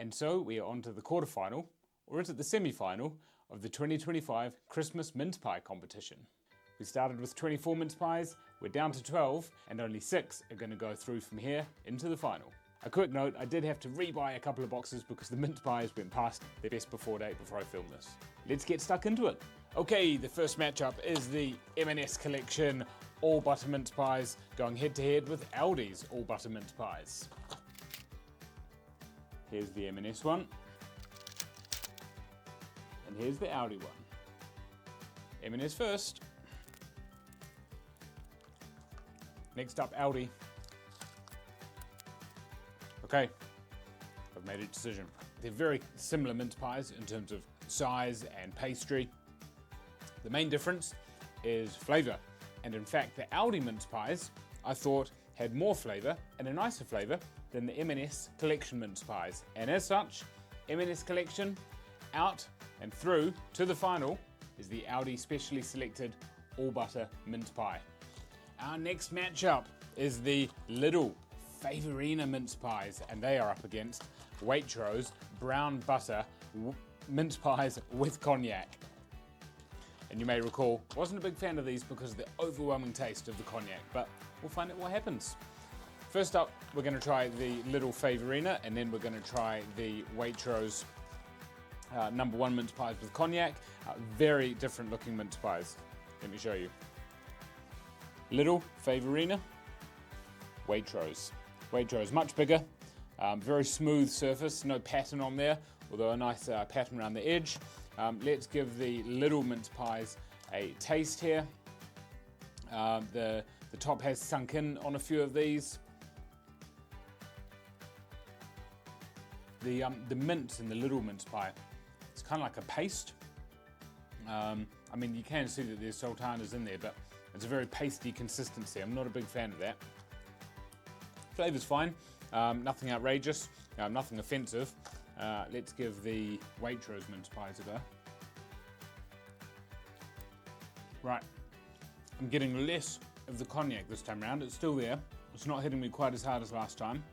And so we are on to the quarterfinal, or is it the semi-final, of the 2025 Christmas Mince Pie competition. We started with 24 mince pies, we're down to 12, and only 6 are going to go through from here into the final. A quick note, I did have to rebuy a couple of boxes because the mince pies went past their best before date before I filmed this. Let's get stuck into it. Okay, the first matchup is the M&S collection all butter mince pies going head to head with Aldi's all butter mince pies. Here's the M&S one. And here's the Aldi one. M&S first. Next up, Aldi. Okay, I've made a decision. They're very similar mince pies in terms of size and pastry. The main difference is flavour. And in fact, the Aldi mince pies, I thought, had more flavour and a nicer flavour than the M&S collection mince pies. And as such, M&S collection out and through to the final is the Aldi specially selected all butter mince pie. Our next matchup is the Lidl Favourina mince pies, and they are up against Waitrose brown butter mince pies with cognac. And you may recall, wasn't a big fan of these because of the overwhelming taste of the cognac, but we'll find out what happens. First up, we're going to try the Lidl Favourina, and then we're going to try the Waitrose #1 mince pies with cognac. Very different looking mince pies. Let me show you. Lidl Favourina, Waitrose. Waitrose, much bigger, very smooth surface, no pattern on there, although a nice pattern around the edge. Let's give the Lidl mince pies a taste here. The top has sunk in on a few of these. The mint in the Lidl mince pie, it's kind of like a paste. I mean, you can see that there's sultanas in there, but it's a very pasty consistency. I'm not a big fan of that. Flavour's fine, nothing outrageous, nothing offensive. Let's give the Waitrose mince pies a go. Right, I'm getting less of the cognac this time around. It's still there. It's not hitting me quite as hard as last time.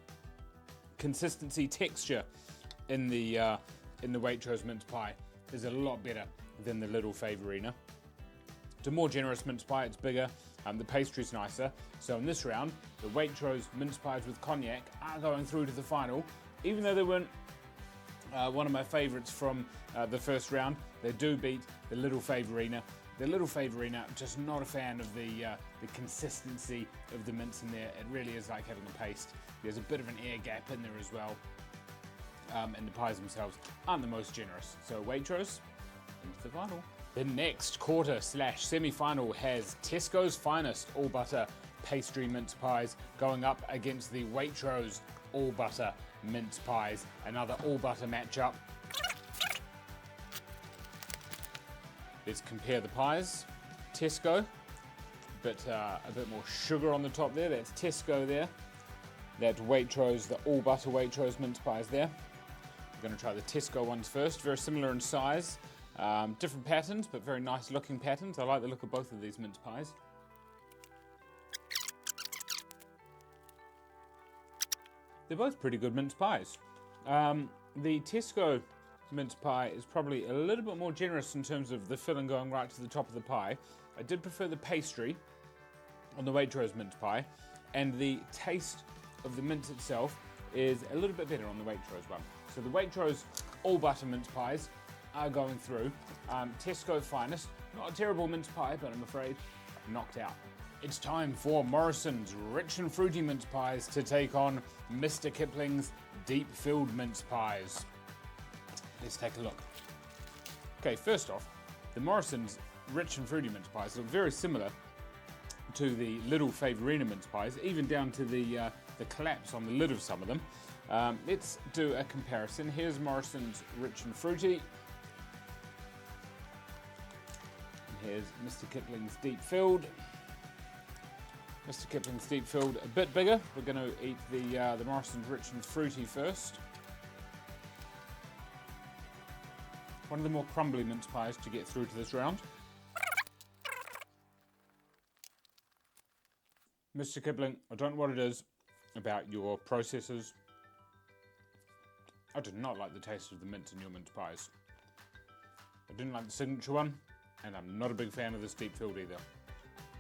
Consistency, texture in the Waitrose mince pie is a lot better than the Lidl Favourina. It's a more generous mince pie, it's bigger, the pastry's nicer. So in this round, the Waitrose mince pies with cognac are going through to the final. Even though they weren't one of my favourites from the first round, they do beat the Lidl Favourina. The Lidl Favourina, just not a fan of the consistency of the mince in there. It really is like having a paste. There's a bit of an air gap in there as well. And the pies themselves aren't the most generous. So Waitrose into the final. The next quarter/semi-final has Tesco's Finest all butter pastry mince pies going up against the Waitrose all butter mince pies. Another all butter matchup. Let's compare the pies. Tesco, a bit more sugar on the top there. That's Tesco there. That's Waitrose, the all butter Waitrose mince pies there. We're going to try the Tesco ones first. Very similar in size. Different patterns, but very nice looking patterns. I like the look of both of these mince pies. They're both pretty good mince pies. The Tesco mince pie is probably a little bit more generous in terms of the filling going right to the top of the pie. I did prefer the pastry on the Waitrose mince pie, and the taste of the mince itself is a little bit better on the Waitrose one. So the Waitrose all butter mince pies are going through. Tesco Finest, not a terrible mince pie, but I'm afraid knocked out. It's time for Morrison's rich and fruity mince pies to take on Mr. Kipling's deep filled mince pies. Let's take a look. Okay, first off, the Morrison's rich and fruity mince pies look very similar to the Lidl Favourina mince pies, even down to the collapse on the lid of some of them. Let's do a comparison. Here's Morrison's rich and fruity. And here's Mr. Kipling's deep filled. Mr. Kipling's deep filled a bit bigger. We're going to eat the Morrison's rich and fruity first. One of the more crumbly mince pies to get through to this round. Mr. Kipling, I don't know what it is about your processors I did not like the taste of the mint in your mince pies. I didn't like the signature one, and I'm not a big fan of this deep filled either.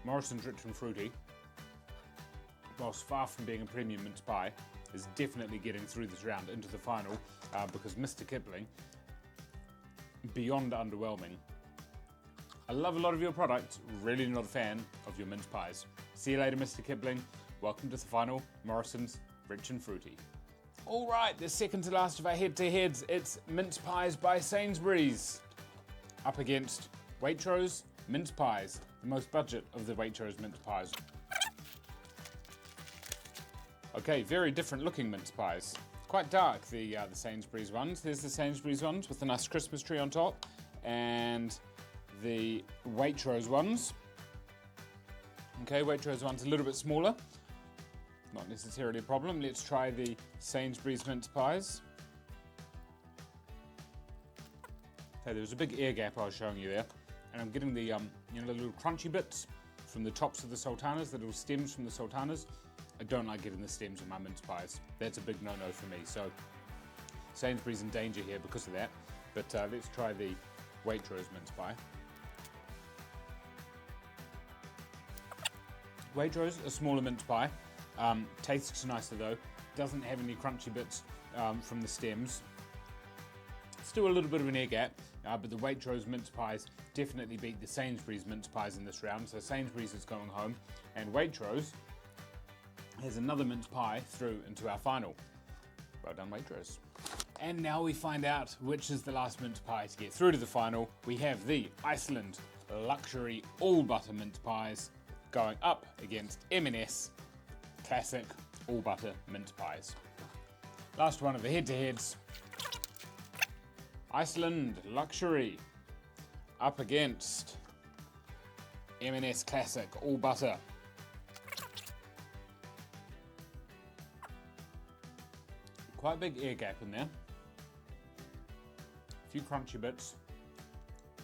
Morrison's Rich and Fruity, whilst far from being a premium mince pie, is definitely getting through this round into the final because Mr. Kipling, beyond underwhelming. I love a lot of your products, really not a fan of your mince pies. See you later, Mr. Kipling. Welcome to the final, Morrison's Rich and Fruity. All right, the second to last of our head-to-heads, it's mince pies by Sainsbury's up against Waitrose mince pies, the most budget of the Waitrose mince pies. Okay, very different looking mince pies. Quite dark, the Sainsbury's ones. There's the Sainsbury's ones with a nice Christmas tree on top, and the Waitrose ones. Okay, Waitrose one's a little bit smaller. Not necessarily a problem. Let's try the Sainsbury's mince pies. Okay, there was a big air gap I was showing you there, and I'm getting the the little crunchy bits from the tops of the sultanas, the little stems from the sultanas. I don't like getting the stems in my mince pies. That's a big no-no for me. So Sainsbury's in danger here because of that. But let's try the Waitrose mince pie. Waitrose, a smaller mince pie. Tastes nicer though. Doesn't have any crunchy bits from the stems. Still a little bit of an air gap, but the Waitrose mince pies definitely beat the Sainsbury's mince pies in this round. So Sainsbury's is going home, and Waitrose has another mince pie through into our final. Well done, Waitrose. And now we find out which is the last mince pie to get through to the final. We have the Iceland Luxury All Butter mince pies going up against M&S Classic All Butter mince pies. Last one of the head-to-heads. Iceland Luxury up against M&S Classic All Butter. Quite a big air gap in there. A few crunchy bits.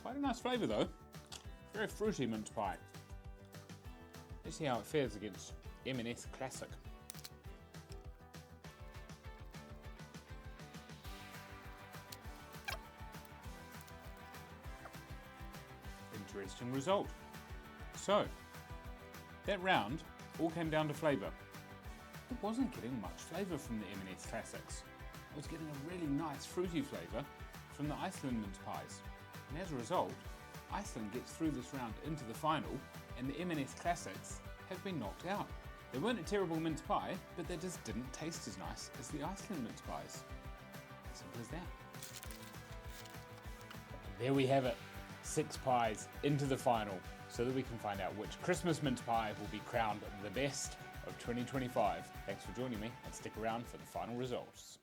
Quite a nice flavour though. Very fruity mince pie. Let's see how it fares against M&S Classic. Interesting result. So, that round all came down to flavour. I wasn't getting much flavour from the M&S Classics. I was getting a really nice fruity flavour from the Iceland mince pies. And as a result, Iceland gets through this round into the final, and the M&S Classics have been knocked out. They weren't a terrible mince pie, but they just didn't taste as nice as the Iceland mince pies. Simple as that. There we have it. 6 pies into the final, so that we can find out which Christmas mince pie will be crowned the best of 2025. Thanks for joining me, and stick around for the final results.